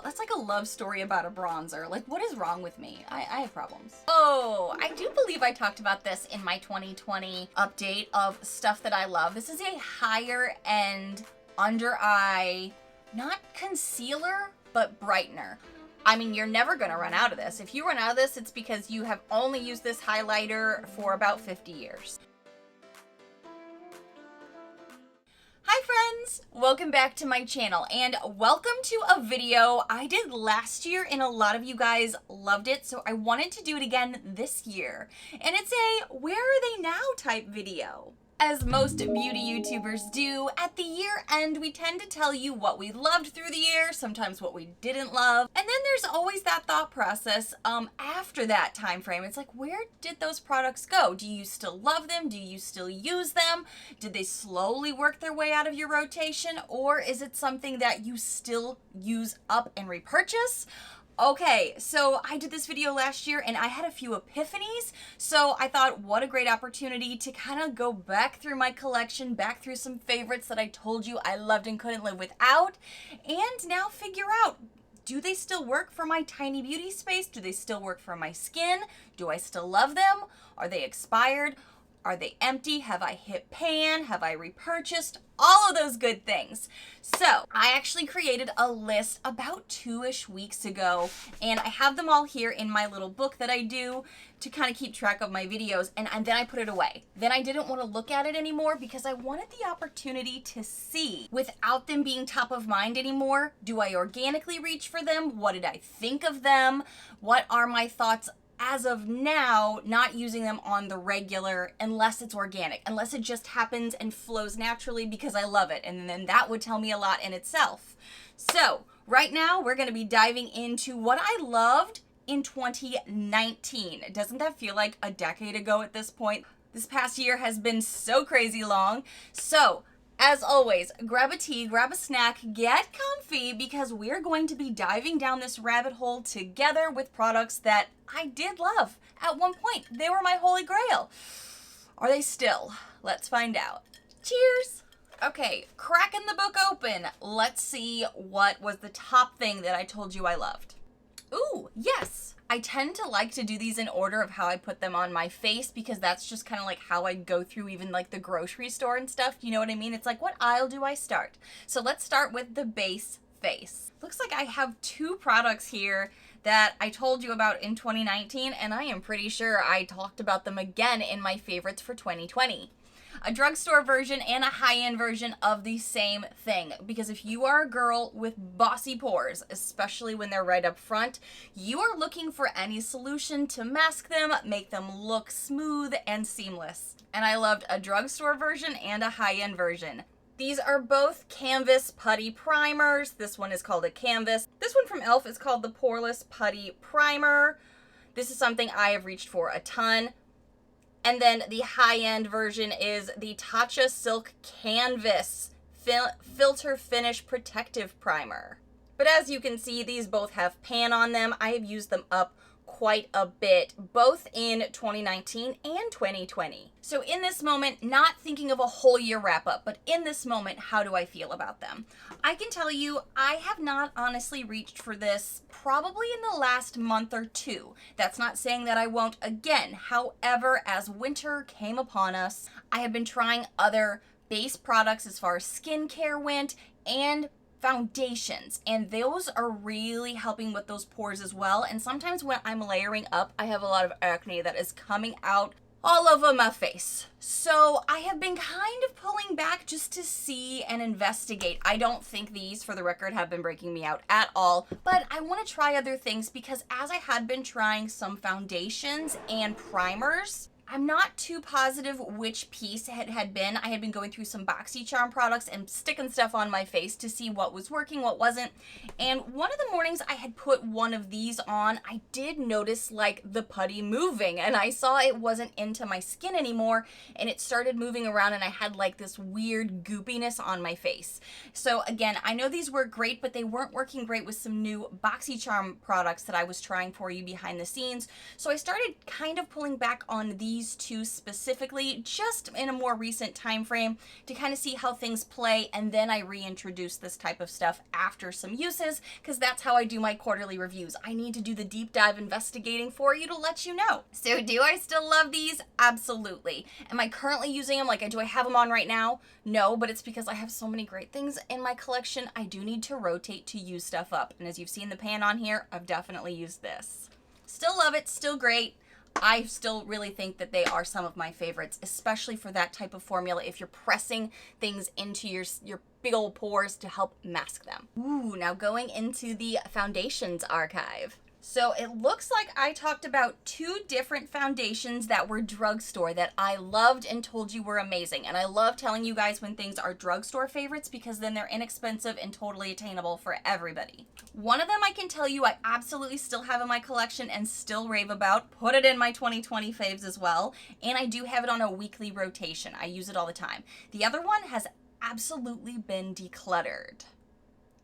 That's like a love story about a bronzer. Like, what is wrong with me? I have problems. Oh, I do believe I talked about this in my 2020 update of stuff that I love. This is a higher end under eye, not concealer, but brightener. I mean, you're never gonna run out of this. If you run out of this, it's because you have only used this highlighter for about 50 years. Hi friends, welcome back to my channel and welcome to a video I did last year and a lot of you guys loved it, so I wanted to do it again this year. And it's a where are they now type video. As most beauty YouTubers do, at the year end we tend to tell you what we loved through the year, sometimes what we didn't love, and then there's always that thought process after that time frame. It's like, where did those products go? Do you still love them? Do you still use them? Did they slowly work their way out of your rotation, or is it something that you still use up and repurchase? Okay, so I did this video last year and I had a few epiphanies, so I thought what a great opportunity to kind of go back through my collection, back through some favorites that I told you I loved and couldn't live without, and now figure out, do they still work for my tiny beauty space? Do they still work for my skin? Do I still love them? Are they expired? Are they empty? Have I hit pan? Have I repurchased? All of those good things. So I actually created a list about 2-ish weeks ago, and I have them all here in my little book that I do to kind of keep track of my videos, and then I put it away. Then I didn't want to look at it anymore because I wanted the opportunity to see, without them being top of mind anymore, do I organically reach for them? What did I think of them? What are my thoughts as of now, not using them on the regular unless it's organic, unless it just happens and flows naturally because I love it, and then that would tell me a lot in itself. So right now we're going to be diving into what I loved in 2019. Doesn't that feel like a decade ago at this point? This past year has been so crazy long. So as always, grab a tea, grab a snack, get comfy, because we're going to be diving down this rabbit hole together with products that I did love. At one point, they were my holy grail. Are they still? Let's find out. Cheers! Okay, cracking the book open. Let's see what was the top thing that I told you I loved. Ooh, yes! I tend to like to do these in order of how I put them on my face because that's just kind of like how I go through even like the grocery store and stuff. You know what I mean? It's like, what aisle do I start? So let's start with the base face. Looks like I have 2 products here that I told you about in 2019, and I am pretty sure I talked about them again in my favorites for 2020. A drugstore version and a high-end version of the same thing. Because if you are a girl with bossy pores, especially when they're right up front, you are looking for any solution to mask them, make them look smooth and seamless. And I loved a drugstore version and a high-end version. These are both Canvas Putty Primers. This one is called a Canvas. This one from e.l.f. is called the Poreless Putty Primer. This is something I have reached for a ton. And then the high-end version is the Tatcha Silk Canvas Filter Finish Protective Primer. But as you can see, these both have pan on them. I have used them up quite a bit, both in 2019 and 2020. So in this moment, not thinking of a whole year wrap-up, but in this moment, how do I feel about them? I can tell you, I have not honestly reached for this probably in the last month or 2. That's not saying that I won't again. However, as winter came upon us, I have been trying other base products as far as skincare went and foundations, and those are really helping with those pores as well. And sometimes when I'm layering up, I have a lot of acne that is coming out all over my face. So I have been kind of pulling back just to see and investigate. I don't think these, for the record, have been breaking me out at all, but I want to try other things because as I had been trying some foundations and primers, I'm not too positive which piece it had been. I had been going through some BoxyCharm products and sticking stuff on my face to see what was working, what wasn't. And one of the mornings I had put one of these on, I did notice like the putty moving, and I saw it wasn't into my skin anymore, and it started moving around, and I had like this weird goopiness on my face. So again, I know these work great, but they weren't working great with some new BoxyCharm products that I was trying for you behind the scenes. So I started kind of pulling back on these these two specifically, just in a more recent time frame, to kind of see how things play, and then I reintroduce this type of stuff after some uses, because that's how I do my quarterly reviews. I need to do the deep dive investigating for you to let you know. So do I still love these? Absolutely. Am I currently using them? Like, do I have them on right now? No, but it's because I have so many great things in my collection. I do need to rotate to use stuff up. And as you've seen the pan on here, I've definitely used this. Still love it, still great. I still really think that they are some of my favorites, especially for that type of formula if you're pressing things into your big old pores to help mask them. Ooh, now going into the foundations archive. So it looks like I talked about 2 different foundations that were drugstore that I loved and told you were amazing. And I love telling you guys when things are drugstore favorites, because then they're inexpensive and totally attainable for everybody. One of them I can tell you I absolutely still have in my collection and still rave about. Put it in my 2020 faves as well. And I do have it on a weekly rotation. I use it all the time. The other one has absolutely been decluttered.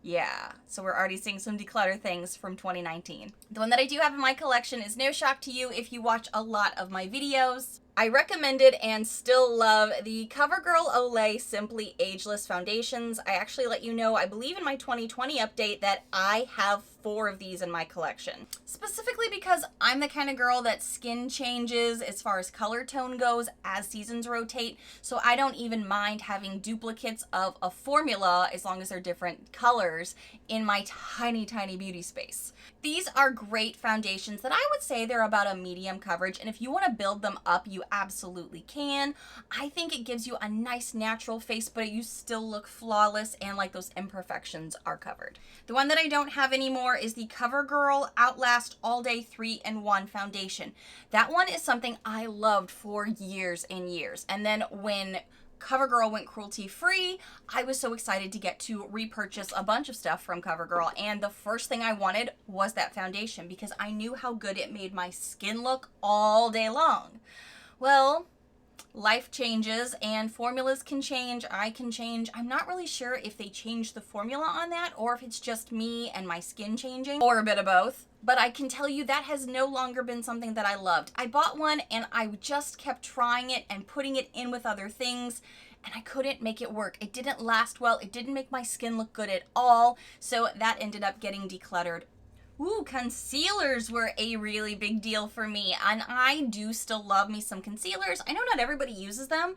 Yeah, so we're already seeing some declutter things from 2019. The one that I do have in my collection is no shock to you if you watch a lot of my videos. I recommended and still love the CoverGirl Olay Simply Ageless Foundations. I actually let you know, I believe in my 2020 update, that I have 4 of these in my collection. Specifically because I'm the kind of girl that skin changes as far as color tone goes as seasons rotate, so I don't even mind having duplicates of a formula as long as they're different colors in my tiny, tiny beauty space. These are great foundations that I would say they're about a medium coverage, and if you want to build them up, you absolutely can. I think it gives you a nice natural face, but you still look flawless and like those imperfections are covered. The one that I don't have anymore is the CoverGirl Outlast All Day 3-in-1 Foundation. That one is something I loved for years and years, and then when CoverGirl went cruelty-free, I was so excited to get to repurchase a bunch of stuff from CoverGirl, and the first thing I wanted was that foundation because I knew how good it made my skin look all day long. Well, life changes and formulas can change, I can change. I'm not really sure if they changed the formula on that or if it's just me and my skin changing or a bit of both. But I can tell you that has no longer been something that I loved. I bought one and I just kept trying it and putting it in with other things, and I couldn't make it work. It didn't last well. It didn't make my skin look good at all. So that ended up getting decluttered. Ooh, concealers were a really big deal for me, and I do still love me some concealers. I know not everybody uses them.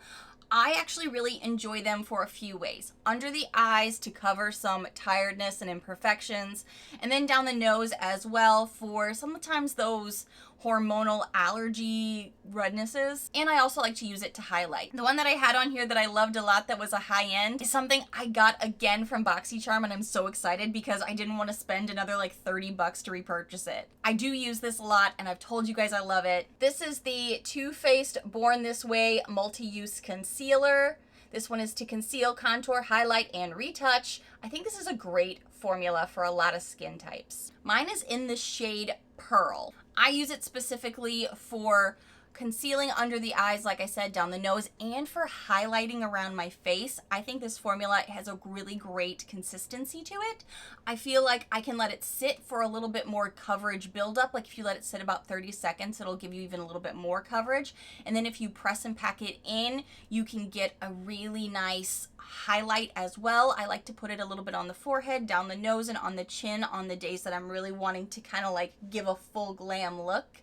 I actually really enjoy them for a few ways. Under the eyes to cover some tiredness and imperfections, and then down the nose as well for sometimes those hormonal allergy rednesses. And I also like to use it to highlight. The one that I had on here that I loved a lot that was a high end is something I got again from BoxyCharm, and I'm so excited because I didn't want to spend another like 30 bucks to repurchase it. I do use this a lot and I've told you guys I love it. This is the Too Faced Born This Way Multi-Use Concealer. This one is to conceal, contour, highlight, and retouch. I think this is a great formula for a lot of skin types. Mine is in the shade Pearl. I use it specifically for concealing under the eyes, like I said, down the nose, and for highlighting around my face. I think this formula has a really great consistency to it. I feel like I can let it sit for a little bit more coverage buildup. Like if you let it sit about 30 seconds, it'll give you even a little bit more coverage. And then if you press and pack it in, you can get a really nice highlight as well. I like to put it a little bit on the forehead, down the nose, and on the chin on the days that I'm really wanting to kind of like give a full glam look.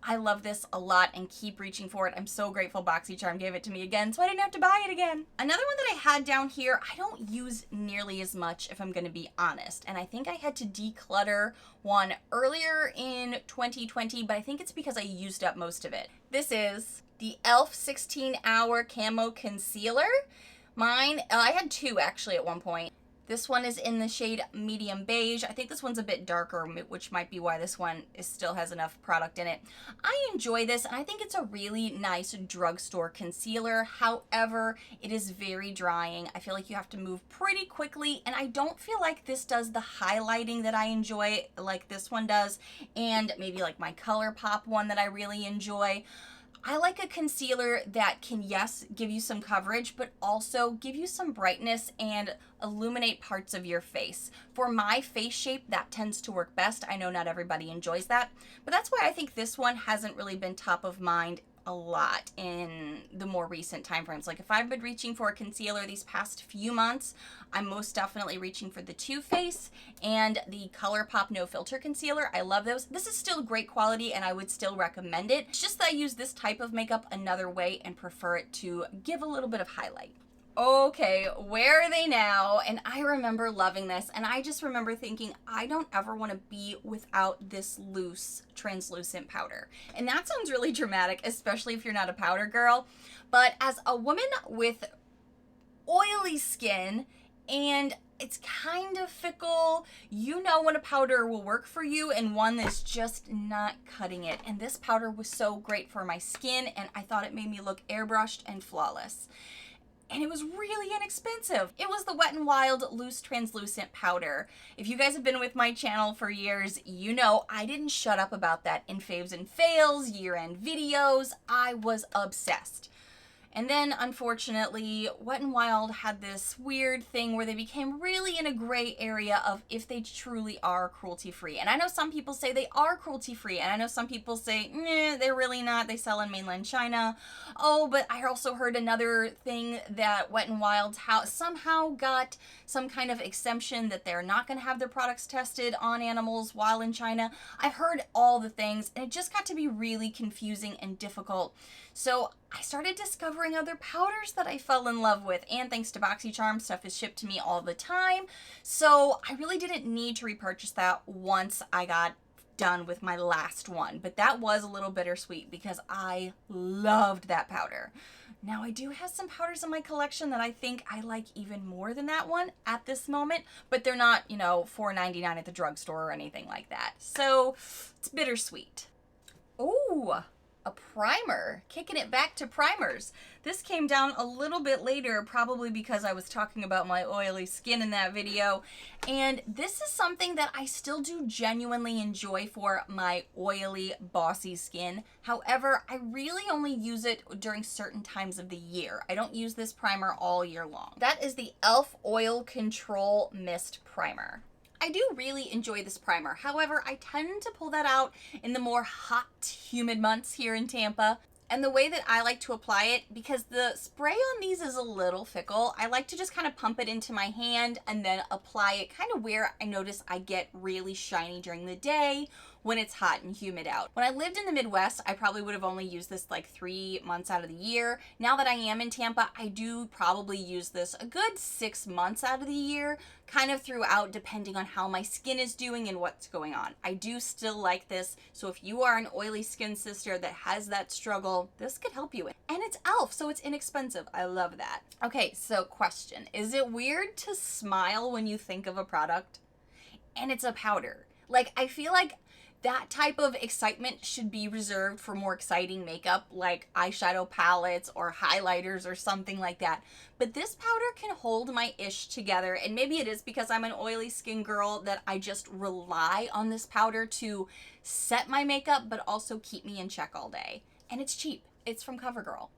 I love this a lot and keep reaching for it. I'm so grateful BoxyCharm gave it to me again so I didn't have to buy it again. Another one that I had down here, I don't use nearly as much if I'm going to be honest. And I think I had to declutter one earlier in 2020, but I think it's because I used up most of it. This is the e.l.f. 16-Hour Camo Concealer. Mine, I had 2 actually at one point. This one is in the shade Medium Beige. I think this one's a bit darker, which might be why this one still has enough product in it. I enjoy this, and I think it's a really nice drugstore concealer. However, it is very drying. I feel like you have to move pretty quickly, and I don't feel like this does the highlighting that I enjoy like this one does, and maybe like my ColourPop one that I really enjoy. I like a concealer that can, yes, give you some coverage, but also give you some brightness and illuminate parts of your face. For my face shape, that tends to work best. I know not everybody enjoys that, but that's why I think this one hasn't really been top of mind a lot in the more recent time frames. Like if I've been reaching for a concealer these past few months, I'm most definitely reaching for the Too Faced and the ColourPop No Filter Concealer. I love those. This is still great quality and I would still recommend it. It's just that I use this type of makeup another way and prefer it to give a little bit of highlight. Okay, where are they now? And I remember loving this, and I just remember thinking, I don't ever want to be without this loose, translucent powder. And that sounds really dramatic, especially if you're not a powder girl. But as a woman with oily skin, and it's kind of fickle, you know when a powder will work for you and one that's just not cutting it. And this powder was so great for my skin, and I thought it made me look airbrushed and flawless. And it was really inexpensive. It was the Wet n Wild Loose Translucent Powder. If you guys have been with my channel for years, you know I didn't shut up about that in faves and fails, year-end videos. I was obsessed. And then, unfortunately, Wet n Wild had this weird thing where they became really in a gray area of if they truly are cruelty-free. And I know some people say they are cruelty-free, and I know some people say, nah, they're really not. They sell in mainland China. Oh, but I also heard another thing that Wet n Wild somehow got some kind of exemption that they're not going to have their products tested on animals while in China. I've heard all the things, and it just got to be really confusing and difficult. So I started discovering other powders that I fell in love with, and thanks to BoxyCharm, stuff is shipped to me all the time. So I really didn't need to repurchase that once I got done with my last one, but that was a little bittersweet because I loved that powder. Now I do have some powders in my collection that I think I like even more than that one at this moment, but they're not, you know, $4.99 at the drugstore or anything like that. So it's bittersweet. Ooh, a primer, kicking it back to primers. This came down a little bit later, probably because I was talking about my oily skin in that video. And this is something that I still do genuinely enjoy for my oily, bossy skin. However, I really only use it during certain times of the year. I don't use this primer all year long. That is the e.l.f. Oil Control Mist Primer. I do really enjoy this primer. However, I tend to pull that out in the more hot, humid months here in Tampa. And the way that I like to apply it, because the spray on these is a little fickle, I like to just kind of pump it into my hand and then apply it kind of where I notice I get really shiny during the day when it's hot and humid out. When I lived in the Midwest, I probably would have only used this like 3 months out of the year. Now that I am in Tampa, I do probably use this a good 6 months out of the year, kind of throughout, depending on how my skin is doing and what's going on. I do still like this, so if you are an oily skin sister that has that struggle, this could help you. And it's e.l.f., so it's inexpensive. I love that. Okay, so question. Is it weird to smile when you think of a product? And it's a powder. Like, I feel like that type of excitement should be reserved for more exciting makeup like eyeshadow palettes or highlighters or something like that. But this powder can hold my ish together, and maybe it is because I'm an oily skin girl that I just rely on this powder to set my makeup but also keep me in check all day. And it's cheap. It's from CoverGirl.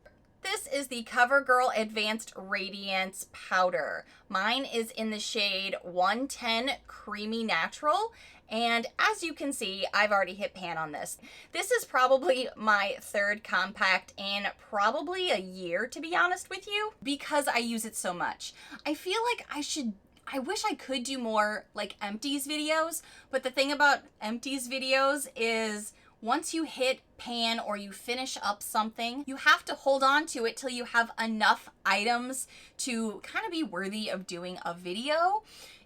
This is the CoverGirl Advanced Radiance Powder. Mine is in the shade 110 Creamy Natural. And as you can see, I've already hit pan on this. This is probably my third compact in probably a year, to be honest with you, because I use it so much. I feel like I wish I could do more like empties videos, but the thing about empties videos is once you hit pan or you finish up something, you have to hold on to it till you have enough items to kind of be worthy of doing a video.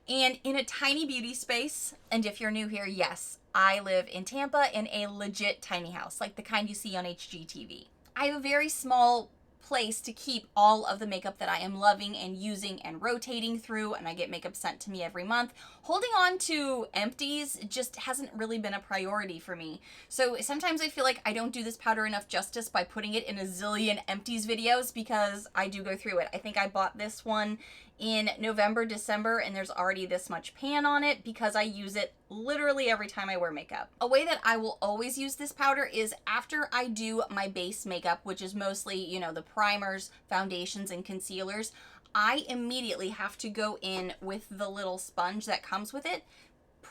And in a tiny beauty space, and if you're new here, yes, I live in Tampa in a legit tiny house, like the kind you see on HGTV. I have a very small place to keep all of the makeup that I am loving and using and rotating through, and I get makeup sent to me every month. Holding on to empties just hasn't really been a priority for me. So sometimes I feel like I don't do this powder enough justice by putting it in a zillion empties videos, because I do go through it. I think I bought this one in November, December, and there's already this much pan on it because I use it literally every time I wear makeup. A way that I will always use this powder is after I do my base makeup, which is mostly, you know, the primers, foundations, and concealers. I immediately have to go in with the little sponge that comes with it,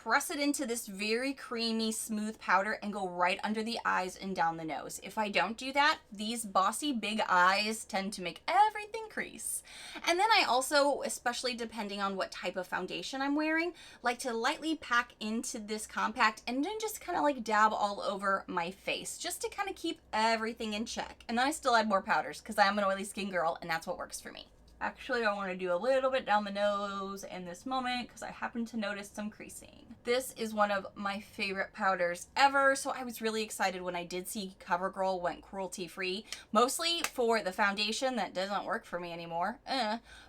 press it into this very creamy, smooth powder and go right under the eyes and down the nose. If I don't do that, these bossy big eyes tend to make everything crease. And then I also, especially depending on what type of foundation I'm wearing, like to lightly pack into this compact and then just kind of like dab all over my face, just to kind of keep everything in check. And then I still add more powders because I'm an oily skin girl and that's what works for me. Actually, I want to do a little bit down the nose in this moment because I happen to notice some creasing. This is one of my favorite powders ever, so I was really excited when I did see CoverGirl went cruelty-free, mostly for the foundation that doesn't work for me anymore.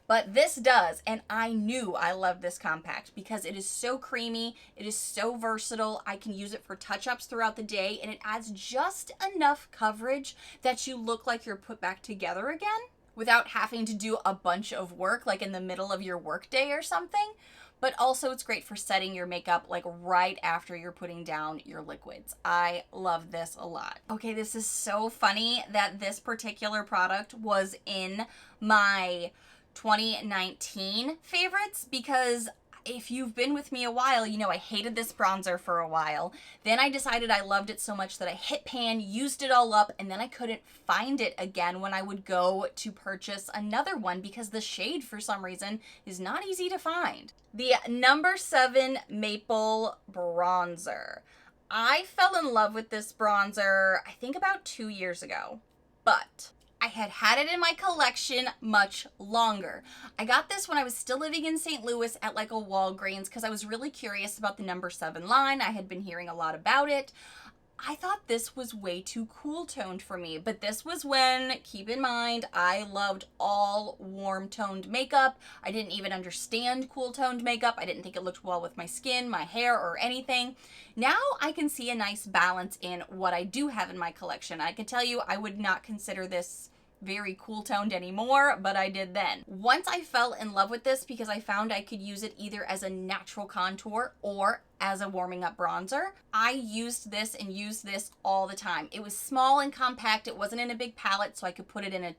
But this does, and I knew I loved this compact because it is so creamy, it is so versatile. I can use it for touch-ups throughout the day, and it adds just enough coverage that you look like you're put back together again, without having to do a bunch of work like in the middle of your workday or something. But also it's great for setting your makeup like right after you're putting down your liquids. I love this a lot. Okay, this is so funny that this particular product was in my 2019 favorites because if you've been with me a while, you know I hated this bronzer for a while. Then I decided I loved it so much that I hit pan, used it all up, and then I couldn't find it again when I would go to purchase another one because the shade, for some reason, is not easy to find. The number 7 Maple Bronzer. I fell in love with this bronzer, I think about 2 years ago, but I had it in my collection much longer. I got this when I was still living in St. Louis at like a Walgreens because I was really curious about the number 7 line. I had been hearing a lot about it. I thought this was way too cool toned for me, but this was when, keep in mind, I loved all warm toned makeup. I didn't even understand cool toned makeup. I didn't think it looked well with my skin, my hair, or anything. Now I can see a nice balance in what I do have in my collection. I can tell you I would not consider this very cool toned anymore, but I did then. Once I fell in love with this because I found I could use it either as a natural contour or as a warming up bronzer. I used this and used this all the time. It was small and compact. It wasn't in a big palette, so I could put it in a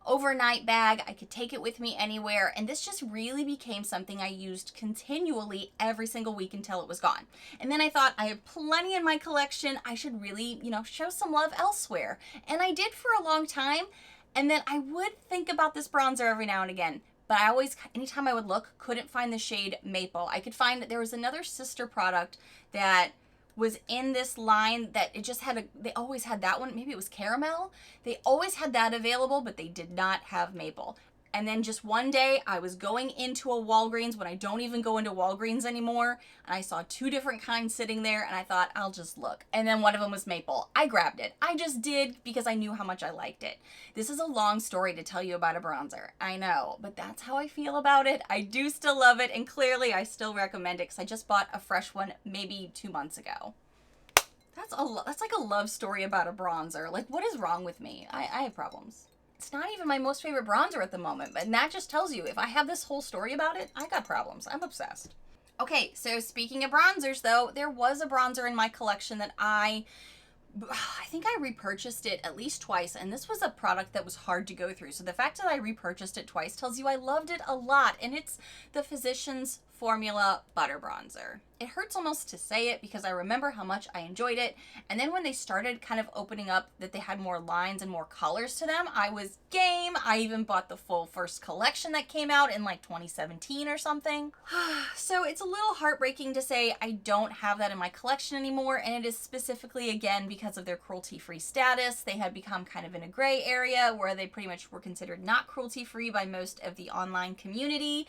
overnight bag. I could take it with me anywhere, and this just really became something I used continually every single week until it was gone. And then I thought I have plenty in my collection. I should really, show some love elsewhere. And I did for a long time, and then I would think about this bronzer every now and again. But I always, anytime I would look, couldn't find the shade Maple. I could find that there was another sister product that was in this line that it just had they always had that one. Maybe it was Caramel. They always had that available, but they did not have Maple. And then just one day I was going into a Walgreens when I don't even go into Walgreens anymore, and I saw 2 different kinds sitting there, and I thought, I'll just look. And then one of them was Maple. I grabbed it. I just did because I knew how much I liked it. This is a long story to tell you about a bronzer. I know, but that's how I feel about it. I do still love it, and clearly I still recommend it because I just bought a fresh one maybe 2 months ago. That's like a love story about a bronzer. Like, what is wrong with me? I have problems. It's not even my most favorite bronzer at the moment, and that just tells you if I have this whole story about it, I got problems. I'm obsessed. Okay, so speaking of bronzers though, there was a bronzer in my collection that I think I repurchased it at least twice, and this was a product that was hard to go through. So the fact that I repurchased it twice tells you I loved it a lot, and it's the Physicians Formula Butter Bronzer. It hurts almost to say it because I remember how much I enjoyed it, and then when they started kind of opening up that they had more lines and more colors to them, I was game. I even bought the full first collection that came out in like 2017 or something. So it's a little heartbreaking to say I don't have that in my collection anymore, and it is specifically, again, because of their cruelty-free status. They had become kind of in a gray area where they pretty much were considered not cruelty-free by most of the online community.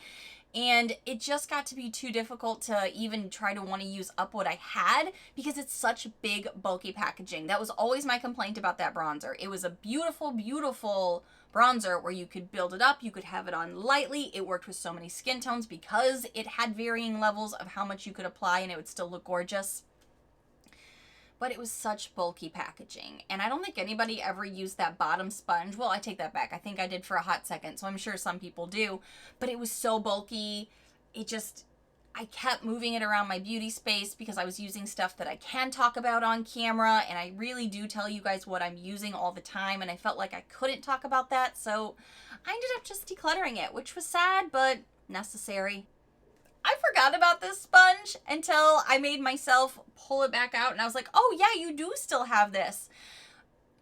And it just got to be too difficult to even try to want to use up what I had because it's such big, bulky packaging. That was always my complaint about that bronzer. It was a beautiful, beautiful bronzer where you could build it up, you could have it on lightly. It worked with so many skin tones because it had varying levels of how much you could apply and it would still look gorgeous. But it was such bulky packaging, and I don't think anybody ever used that bottom sponge. Well, I take that back. I think I did for a hot second, so I'm sure some people do, but it was so bulky. I kept moving it around my beauty space because I was using stuff that I can talk about on camera, and I really do tell you guys what I'm using all the time, and I felt like I couldn't talk about that, so I ended up just decluttering it, which was sad, but necessary. I forgot about this sponge until I made myself pull it back out and I was like, oh yeah, you do still have this.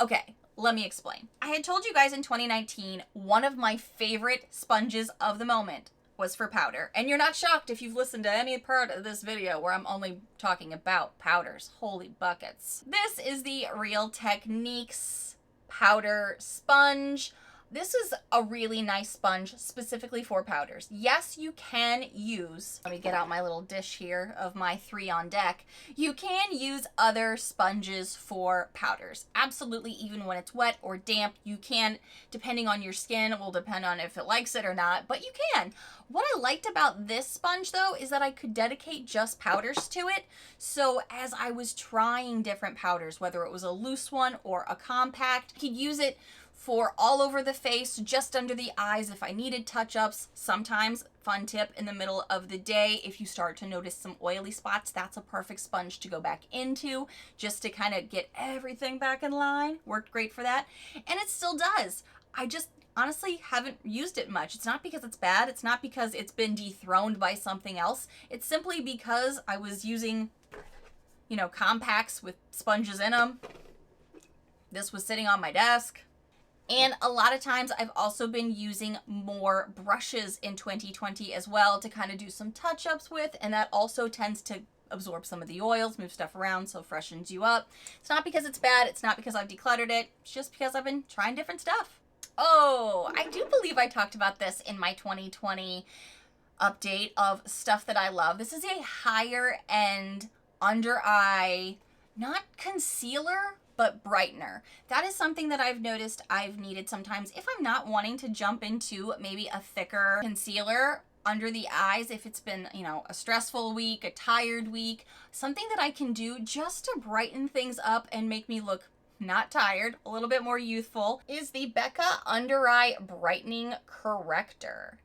Okay, let me explain. I had told you guys in 2019, one of my favorite sponges of the moment was for powder. And you're not shocked if you've listened to any part of this video where I'm only talking about powders. Holy buckets. This is the Real Techniques powder sponge. This is a really nice sponge specifically for powders. Yes, you can use, let me get out my little dish here of my 3 on deck. You can use other sponges for powders. Absolutely, even when it's wet or damp, you can, depending on your skin, it will depend on if it likes it or not, but you can. What I liked about this sponge though is that I could dedicate just powders to it. So as I was trying different powders, whether it was a loose one or a compact, I could use it for all over the face, just under the eyes if I needed touch-ups. Sometimes, fun tip, in the middle of the day, if you start to notice some oily spots, that's a perfect sponge to go back into, just to kind of get everything back in line. Worked great for that. And it still does. I just honestly haven't used it much. It's not because it's bad. It's not because it's been dethroned by something else. It's simply because I was using, you know, compacts with sponges in them. This was sitting on my desk. And a lot of times I've also been using more brushes in 2020 as well to kind of do some touch-ups with, and that also tends to absorb some of the oils, move stuff around, so freshens you up. It's not because it's bad, it's not because I've decluttered it, it's just because I've been trying different stuff. Oh, I do believe I talked about this in my 2020 update of stuff that I love. This is a higher end under eye, not concealer, but brightener. That is something that I've noticed I've needed sometimes if I'm not wanting to jump into maybe a thicker concealer under the eyes, if it's been, you know, a stressful week, a tired week, something that I can do just to brighten things up and make me look not tired, a little bit more youthful, is the Becca Under Eye Brightening Corrector.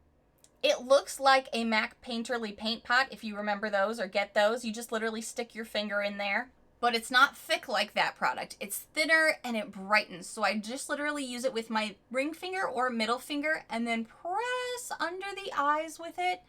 It looks like a MAC Painterly paint pot, if you remember those or get those. You just literally stick your finger in there. But it's not thick like that product. It's thinner and it brightens. So I just literally use it with my ring finger or middle finger and then press under the eyes with it.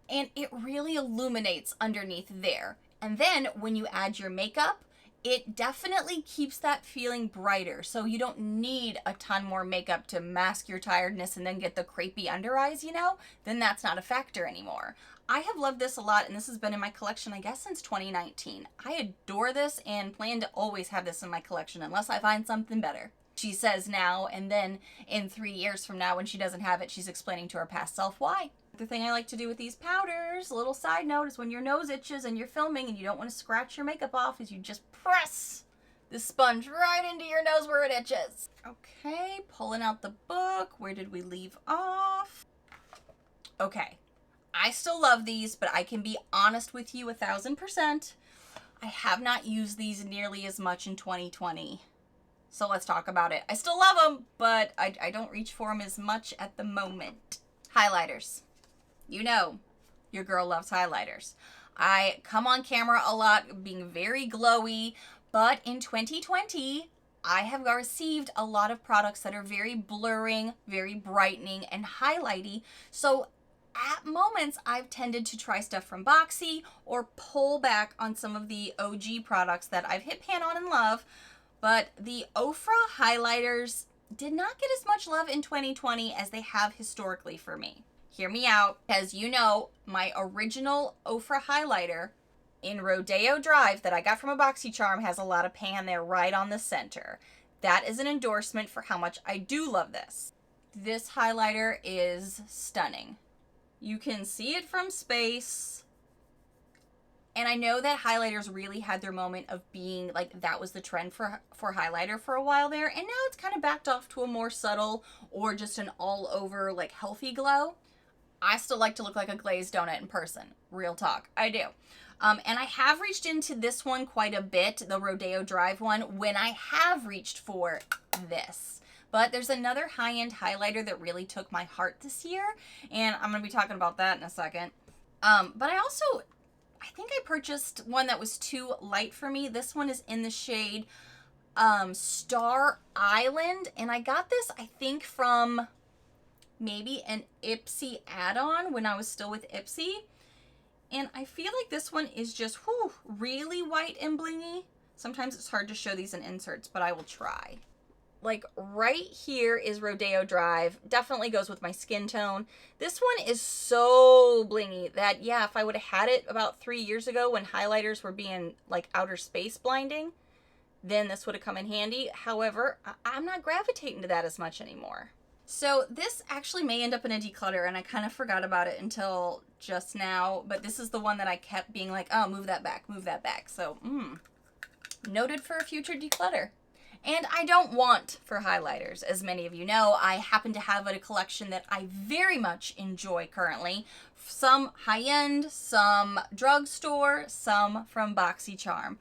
And it really illuminates underneath there. And then when you add your makeup, it definitely keeps that feeling brighter. So you don't need a ton more makeup to mask your tiredness and then get the crepey under eyes, you know? Then that's not a factor anymore. I have loved this a lot, and this has been in my collection, I guess, since 2019. I adore this and plan to always have this in my collection unless I find something better. She says now, and then in 3 years from now when she doesn't have it, she's explaining to her past self why. The thing I like to do with these powders, a little side note, is when your nose itches and you're filming and you don't want to scratch your makeup off, is you just press the sponge right into your nose where it itches. Okay, pulling out the book. Where did we leave off? Okay. I still love these, but I can be honest with you 1000%. I have not used these nearly as much in 2020. So let's talk about it. I still love them, but I don't reach for them as much at the moment. Highlighters. You know, your girl loves highlighters. I come on camera a lot being very glowy, but in 2020, I have received a lot of products that are very blurring, very brightening, and highlighty. So at moments, I've tended to try stuff from Boxy or pull back on some of the OG products that I've hit pan on and love. But the Ofra highlighters did not get as much love in 2020 as they have historically for me. Hear me out. As you know, my original Ofra highlighter in Rodeo Drive that I got from a BoxyCharm has a lot of pan there right on the center. That is an endorsement for how much I do love this. This highlighter is stunning. You can see it from space. And I know that highlighters really had their moment of being like, that was the trend for highlighter for a while there. And now it's kind of backed off to a more subtle or just an all over like healthy glow. I still like to look like a glazed donut in person. Real talk. I do. And I have reached into this one quite a bit, the Rodeo Drive one, when I have reached for this. But there's another high-end highlighter that really took my heart this year, and I'm going to be talking about that in a second. But I think I purchased one that was too light for me. This one is in the shade Star Island, and I got this, I think, from maybe an Ipsy add-on when I was still with Ipsy. And I feel like this one is just really white and blingy. Sometimes it's hard to show these in inserts, but I will try. Like right here is Rodeo Drive. Definitely goes with my skin tone. This one is so blingy that, yeah, if I would have had it about 3 years ago when highlighters were being like outer space blinding, then this would have come in handy. However, I'm not gravitating to that as much anymore. So this actually may end up in a declutter, and I kind of forgot about it until just now, but this is the one that I kept being like, oh, move that back, move that back. So, noted for a future declutter. And I don't want for highlighters. As many of you know, I happen to have a collection that I very much enjoy currently. Some high-end, some drugstore, some from BoxyCharm.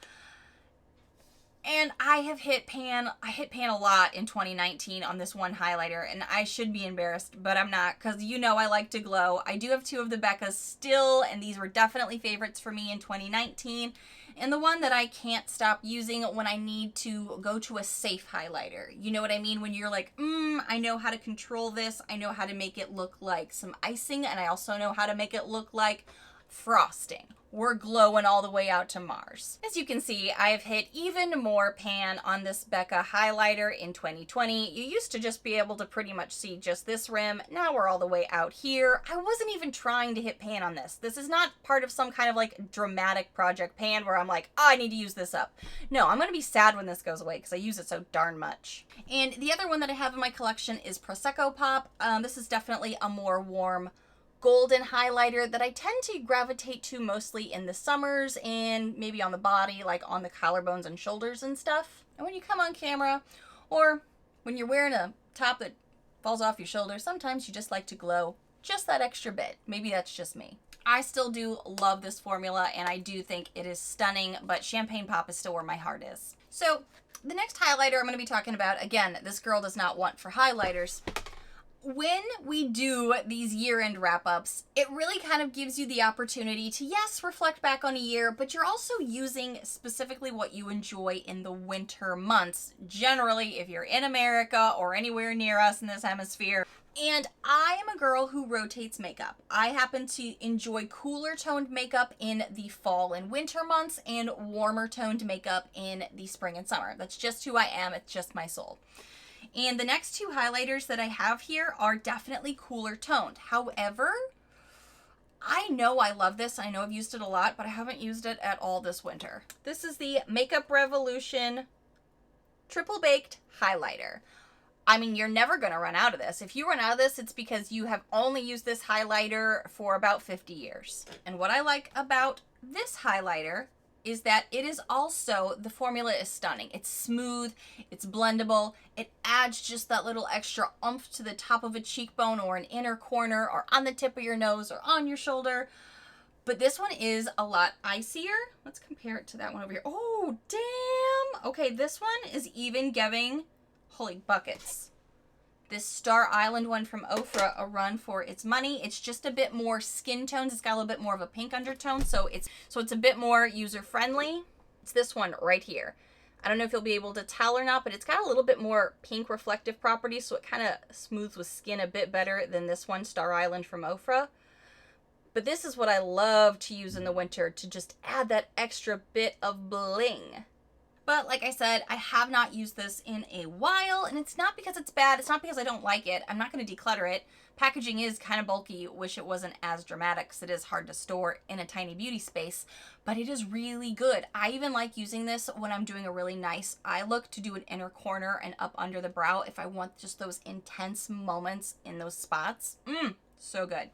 And I hit pan a lot in 2019 on this one highlighter, and I should be embarrassed, but I'm not, because you know I like to glow. I do have 2 of the Beccas still, and these were definitely favorites for me in 2019. And the one that I can't stop using when I need to go to a safe highlighter. You know what I mean? When you're like, I know how to control this. I know how to make it look like some icing, and I also know how to make it look like frosting. We're glowing all the way out to Mars. As you can see, I have hit even more pan on this Becca highlighter in 2020. You used to just be able to pretty much see just this rim. Now we're all the way out here. I wasn't even trying to hit pan on this. This is not part of some kind of like dramatic project pan where I'm like, oh, I need to use this up. No, I'm gonna be sad when this goes away because I use it so darn much. And the other one that I have in my collection is Prosecco Pop. This is definitely a more warm golden highlighter that I tend to gravitate to mostly in the summers and maybe on the body, like on the collarbones and shoulders and stuff. And when you come on camera, or when you're wearing a top that falls off your shoulder, sometimes you just like to glow just that extra bit. Maybe that's just me. I still do love this formula, and I do think it is stunning, but Champagne Pop is still where my heart is. So the next highlighter I'm going to be talking about, again, this girl does not want for highlighters. When we do these year-end wrap-ups, it really kind of gives you the opportunity to, yes, reflect back on a year, but you're also using specifically what you enjoy in the winter months. Generally, if you're in America or anywhere near us in this hemisphere. And I am a girl who rotates makeup. I happen to enjoy cooler toned makeup in the fall and winter months and warmer toned makeup in the spring and summer. That's just who I am. It's just my soul. And the next 2 highlighters that I have here are definitely cooler toned. However, I know I love this. I know I've used it a lot, but I haven't used it at all this winter. This is the Makeup Revolution Triple Baked Highlighter. I mean, you're never going to run out of this. If you run out of this, it's because you have only used this highlighter for about 50 years. And what I like about this highlighter is that it is also, the formula is stunning. It's smooth, it's blendable, it adds just that little extra oomph to the top of a cheekbone or an inner corner or on the tip of your nose or on your shoulder. But this one is a lot icier. Let's compare it to that one over here. Oh, damn. Okay, this one is even giving, holy buckets, this Star Island one from Ofra a run for its money. It's just a bit more skin tones. It's got a little bit more of a pink undertone, so it's a bit more user-friendly. It's this one right here. I don't know if you'll be able to tell or not, but it's got a little bit more pink reflective properties, so it kind of smooths with skin a bit better than this one, Star Island from Ofra. But this is what I love to use in the winter to just add that extra bit of bling. But like I said, I have not used this in a while, and it's not because it's bad. It's not because I don't like it. I'm not going to declutter it. Packaging is kind of bulky. Wish it wasn't as dramatic because it is hard to store in a tiny beauty space, but it is really good. I even like using this when I'm doing a really nice eye look to do an inner corner and up under the brow if I want just those intense moments in those spots. So good.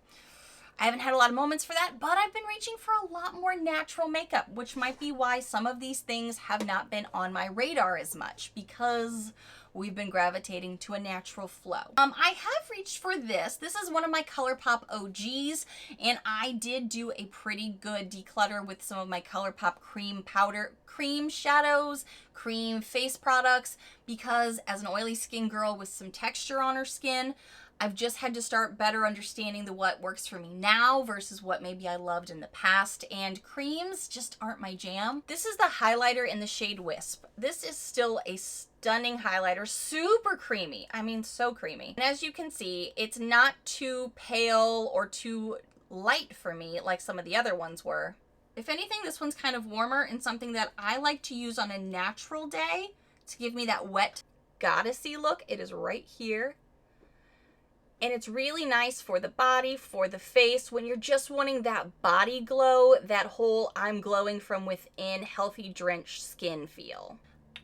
I haven't had a lot of moments for that, but I've been reaching for a lot more natural makeup, which might be why some of these things have not been on my radar as much, because we've been gravitating to a natural flow. I have reached for this. This is one of my ColourPop OGs, and I did do a pretty good declutter with some of my ColourPop cream powder, cream shadows, cream face products, because as an oily skin girl with some texture on her skin, I've just had to start better understanding what works for me now versus what maybe I loved in the past, and creams just aren't my jam. This is the highlighter in the shade Wisp. This is still a stunning highlighter, super creamy. I mean, so creamy. And as you can see, it's not too pale or too light for me like some of the other ones were. If anything, this one's kind of warmer and something that I like to use on a natural day to give me that wet goddessy look. It is right here. And it's really nice for the body, for the face, when you're just wanting that body glow, that whole I'm glowing from within, healthy drenched skin feel.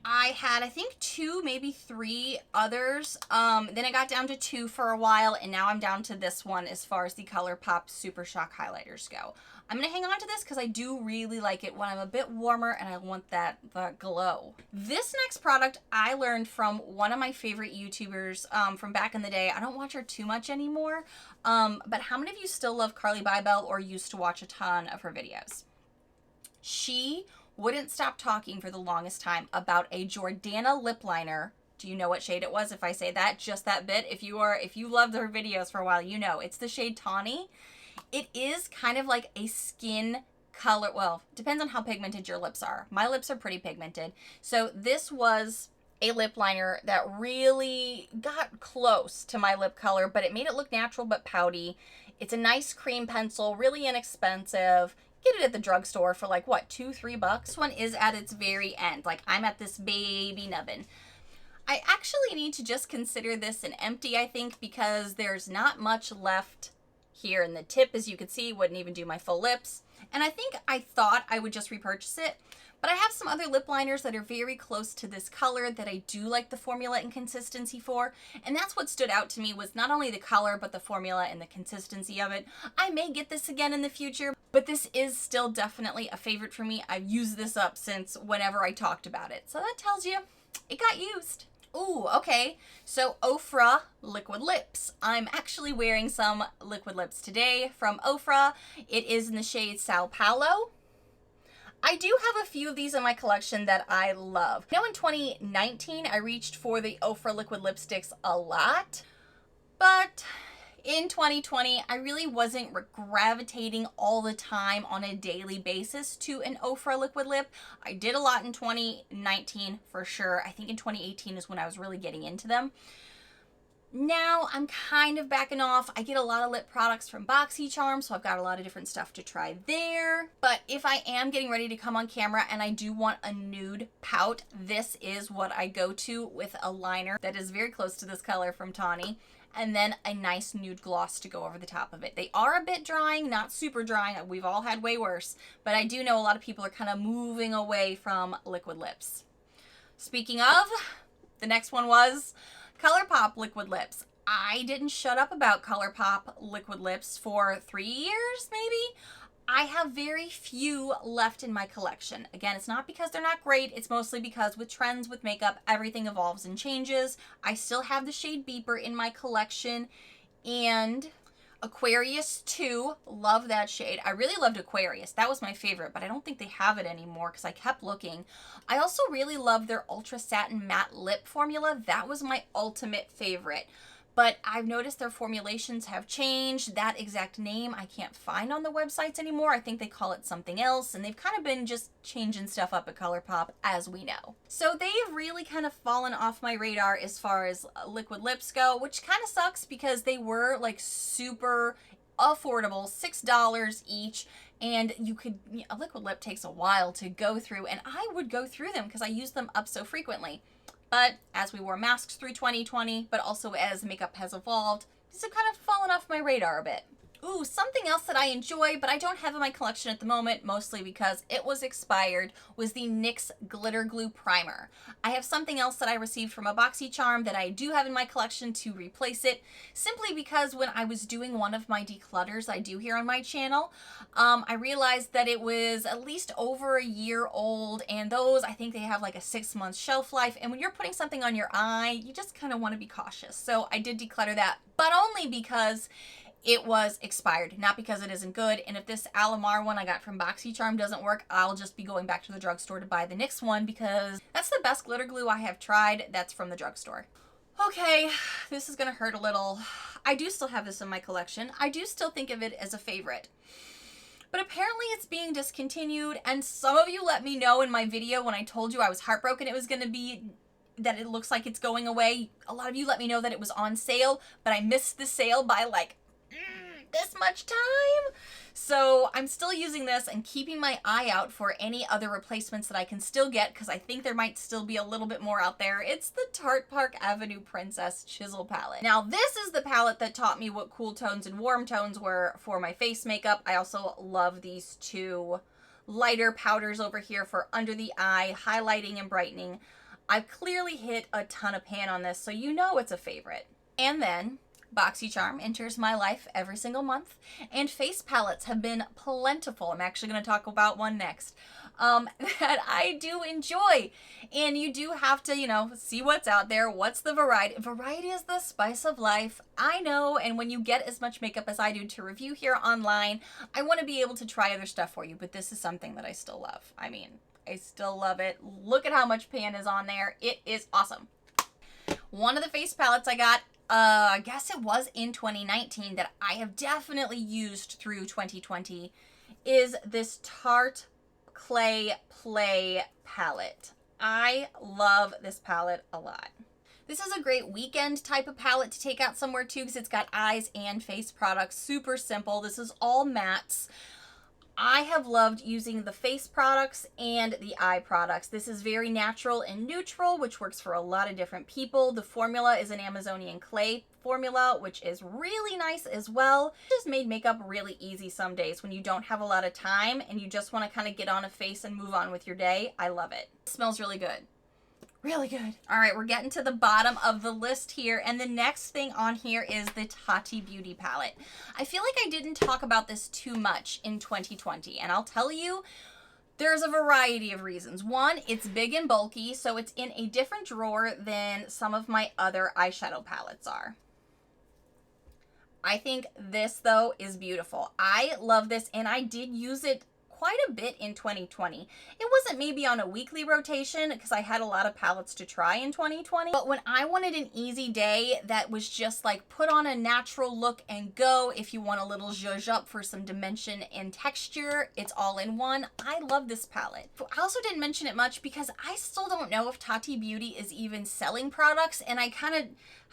I had, I think, 2, maybe 3 others. Then I got down to 2 for a while, and now I'm down to this one as far as the ColourPop Super Shock highlighters go. I'm going to hang on to this because I do really like it when I'm a bit warmer and I want that glow. This next product I learned from one of my favorite YouTubers from back in the day. I don't watch her too much anymore, but how many of you still love Carly Bybel or used to watch a ton of her videos? She wouldn't stop talking for the longest time about a Jordana lip liner. Do you know what shade it was if I say that? Just that bit. If you loved her videos for a while, you know. It's the shade Tawny. It is kind of like a skin color. Well, depends on how pigmented your lips are. My lips are pretty pigmented. So this was a lip liner that really got close to my lip color, but it made it look natural but pouty. It's a nice cream pencil, really inexpensive. Get it at the drugstore for like, what, $2-3? This one is at its very end. Like, I'm at this baby nubbin. I actually need to just consider this an empty, I think, because there's not much left here. And the tip, as you can see, wouldn't even do my full lips. And I think I thought I would just repurchase it. But I have some other lip liners that are very close to this color that I do like the formula and consistency for. And that's what stood out to me, was not only the color, but the formula and the consistency of it. I may get this again in the future, but this is still definitely a favorite for me. I've used this up since whenever I talked about it. So that tells you it got used. Ooh, okay. So Ofra liquid lips. I'm actually wearing some liquid lips today from Ofra. It is in the shade Sao Paulo. I do have a few of these in my collection that I love. You know, in 2019, I reached for the Ofra liquid lipsticks a lot, but in 2020, I really wasn't gravitating all the time on a daily basis to an Ofra liquid lip. I did a lot in 2019 for sure. I think in 2018 is when I was really getting into them. Now I'm kind of backing off. I get a lot of lip products from BoxyCharm, so I've got a lot of different stuff to try there. But if I am getting ready to come on camera and I do want a nude pout, this is what I go to, with a liner that is very close to this color from Tawny, and then a nice nude gloss to go over the top of it. They are a bit drying, not super drying. We've all had way worse, but I do know a lot of people are kind of moving away from liquid lips. Speaking of, the next one was ColourPop liquid lips. I didn't shut up about ColourPop liquid lips for 3 years, maybe. I have very few left in my collection. Again, it's not because they're not great. It's mostly because with trends, with makeup, everything evolves and changes. I still have the shade Beeper in my collection, and Aquarius 2, love that shade. I really loved Aquarius. That was my favorite, but I don't think they have it anymore because I kept looking. I also really love their Ultra Satin Matte Lip formula. That was my ultimate favorite. But I've noticed their formulations have changed. That exact name I can't find on the websites anymore. I think they call it something else, and they've kind of been just changing stuff up at ColourPop, as we know. So they've really kind of fallen off my radar as far as liquid lips go, which kind of sucks because they were like super affordable, $6 each. And a liquid lip takes a while to go through, and I would go through them because I use them up so frequently. But as we wore masks through 2020, but also as makeup has evolved, these have kind of fallen off my radar a bit. Ooh, something else that I enjoy, but I don't have in my collection at the moment, mostly because it was expired, was the NYX Glitter Glue Primer. I have something else that I received from a BoxyCharm that I do have in my collection to replace it, simply because when I was doing one of my declutters I do here on my channel, I realized that it was at least over a year old, and those, I think they have like a 6-month shelf life, and when you're putting something on your eye, you just kind of want to be cautious. So I did declutter that, but only because it was expired, not because it isn't good. And if this Alamar one I got from BoxyCharm doesn't work, I'll just be going back to the drugstore to buy the NYX one because that's the best glitter glue I have tried. That's from the drugstore. Okay, this is gonna hurt a little. I do still have this in my collection. I do still think of it as a favorite. But apparently it's being discontinued, and some of you let me know in my video when I told you I was heartbroken it was gonna be, that it looks like it's going away. A lot of you let me know that it was on sale, but I missed the sale by like this much time. So I'm still using this and keeping my eye out for any other replacements that I can still get, because I think there might still be a little bit more out there. It's the Tarte Park Avenue Princess Chisel Palette. Now this is the palette that taught me what cool tones and warm tones were for my face makeup. I also love these two lighter powders over here for under the eye, highlighting and brightening. I've clearly hit a ton of pan on this, so you know it's a favorite. And then BoxyCharm enters my life every single month, and face palettes have been plentiful. I'm actually going to talk about one next that I do enjoy. And you do have to, you know, see what's out there. What's the variety? Variety is the spice of life. I know, and when you get as much makeup as I do to review here online, I want to be able to try other stuff for you, but this is something that I still love. I mean, I still love it. Look at how much pan is on there. It is awesome. One of the face palettes I got, I guess it was in 2019, that I have definitely used through 2020, is this Tarte Clay Play palette. I love this palette a lot. This is a great weekend type of palette to take out somewhere too, because it's got eyes and face products. Super simple. This is all mattes. I have loved using the face products and the eye products. This is very natural and neutral, which works for a lot of different people. The formula is an Amazonian clay formula, which is really nice as well. It just made makeup really easy some days when you don't have a lot of time and you just want to kind of get on a face and move on with your day. I love it. It smells really good. Really good. All right, we're getting to the bottom of the list here, and the next thing on here is the Tati Beauty palette. I feel like I didn't talk about this too much in 2020, and I'll tell you, there's a variety of reasons. One, it's big and bulky, so it's in a different drawer than some of my other eyeshadow palettes are. I think this, though, is beautiful. I love this, and I did use it quite a bit in 2020. It wasn't maybe on a weekly rotation because I had a lot of palettes to try in 2020, but when I wanted an easy day that was just like put on a natural look and go, if you want a little zhuzh up for some dimension and texture, it's all in one. I love this palette. I also didn't mention it much because I still don't know if Tati Beauty is even selling products, and I kind of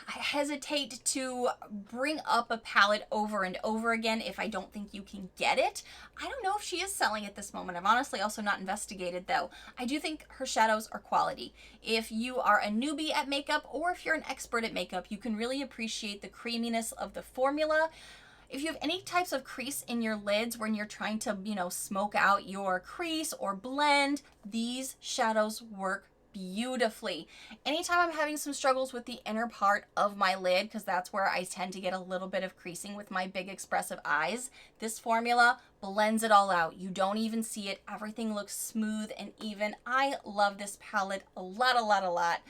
hesitate to bring up a palette over and over again if I don't think you can get it. I don't know if she is selling at this moment. I've honestly also not investigated, though. I do think her shadows are quality. If you are a newbie at makeup, or if you're an expert at makeup, you can really appreciate the creaminess of the formula. If you have any types of crease in your lids when you're trying to, you know, smoke out your crease or blend, these shadows work beautifully. Anytime I'm having some struggles with the inner part of my lid, because that's where I tend to get a little bit of creasing with my big expressive eyes, this formula blends it all out. You don't even see it. Everything looks smooth and even. I love this palette a lot, a lot, a lot.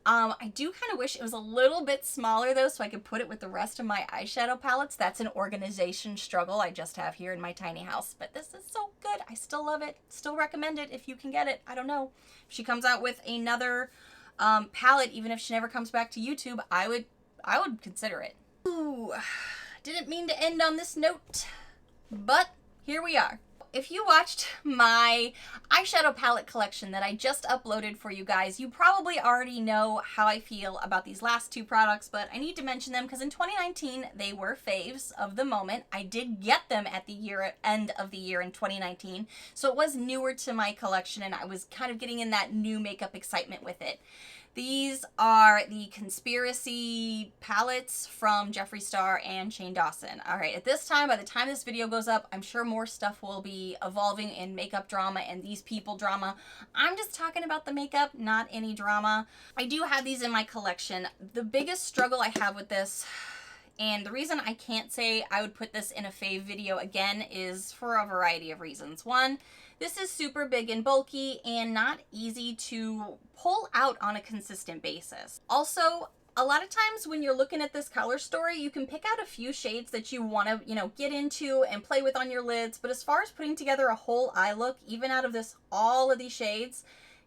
I do kind of wish it was a little bit smaller though, so I could put it with the rest of my eyeshadow palettes. That's an organization struggle I just have here in my tiny house, but this is so good. I still love it. Still recommend it if you can get it. I don't know. If she comes out with another palette, even if she never comes back to YouTube, I would consider it. Ooh, didn't mean to end on this note, but here we are. If you watched my eyeshadow palette collection that I just uploaded for you guys, you probably already know how I feel about these last two products, but I need to mention them because in 2019, they were faves of the moment. I did get them at the end of the year in 2019, so it was newer to my collection, and I was kind of getting in that new makeup excitement with it. These are the Conspiracy palettes from Jeffree Star and Shane Dawson. All right, at this time, by the time this video goes up, I'm sure more stuff will be evolving in makeup drama and these people drama. I'm just talking about the makeup, not any drama. I do have these in my collection. The biggest struggle I have with this, and the reason I can't say I would put this in a fave video again, is for a variety of reasons. One, this is super big and bulky and not easy to pull out on a consistent basis. Also, a lot of times when you're looking at this color story, you can pick out a few shades that you want to, get into and play with on your lids. But as far as putting together a whole eye look, even out of all of these shades,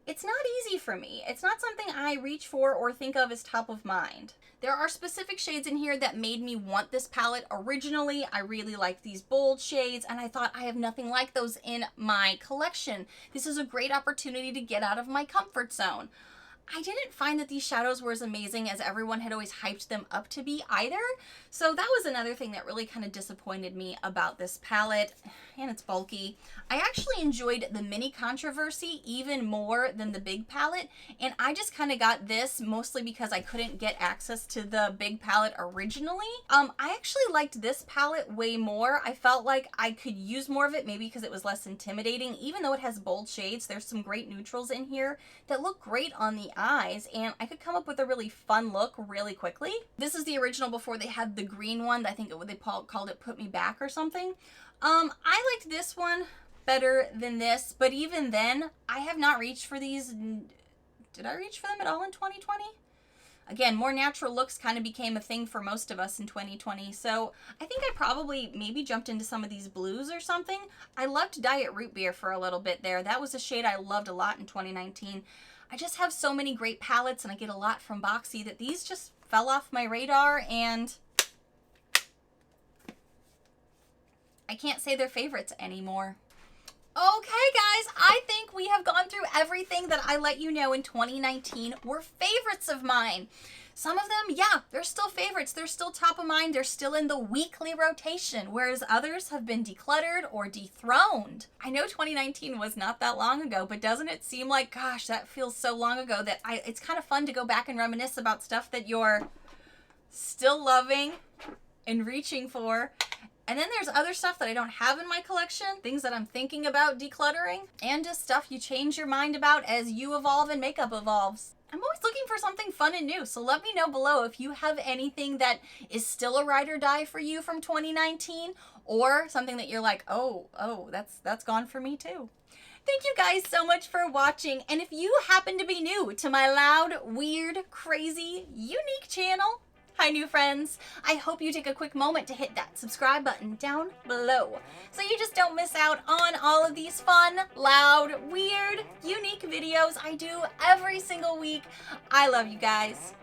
it's not easy for me. It's not something I reach for or think of as top of mind. There are specific shades in here that made me want this palette originally. I really like these bold shades, and I thought I have nothing like those in my collection. This is a great opportunity to get out of my comfort zone. I didn't find that these shadows were as amazing as everyone had always hyped them up to be either. So that was another thing that really kind of disappointed me about this palette. And it's bulky. I actually enjoyed the mini controversy even more than the big palette. And I just kind of got this mostly because I couldn't get access to the big palette originally. I actually liked this palette way more. I felt like I could use more of it, maybe because it was less intimidating. Even though it has bold shades, there's some great neutrals in here that look great on the eyes, and I could come up with a really fun look really quickly. This is the original before they had the green one. I think they called it Put Me Back or something. I liked this one better than this, but even then, I have not reached for these. Did I reach for them at all in 2020? Again, more natural looks kind of became a thing for most of us in 2020, so I think I probably maybe jumped into some of these blues or something. I loved Diet Root Beer for a little bit there. That was a shade I loved a lot in 2019. I just have so many great palettes, and I get a lot from Boxy that these just fell off my radar, and I can't say they're favorites anymore. Okay, guys, I think we have gone through everything that I let you know in 2019 were favorites of mine. Some of them, yeah, they're still favorites. They're still top of mind. They're still in the weekly rotation, whereas others have been decluttered or dethroned. I know 2019 was not that long ago, but doesn't it seem like, gosh, that feels so long ago that it's kind of fun to go back and reminisce about stuff that you're still loving and reaching for. And then there's other stuff that I don't have in my collection, things that I'm thinking about decluttering, and just stuff you change your mind about as you evolve and makeup evolves. I'm always looking for something fun and new, so let me know below if you have anything that is still a ride or die for you from 2019, or something that you're like, oh, that's gone for me too. Thank you guys so much for watching, and if you happen to be new to my loud, weird, crazy, unique channel, hi new friends, I hope you take a quick moment to hit that subscribe button down below so you just don't miss out on all of these fun, loud, weird, unique videos I do every single week. I love you guys.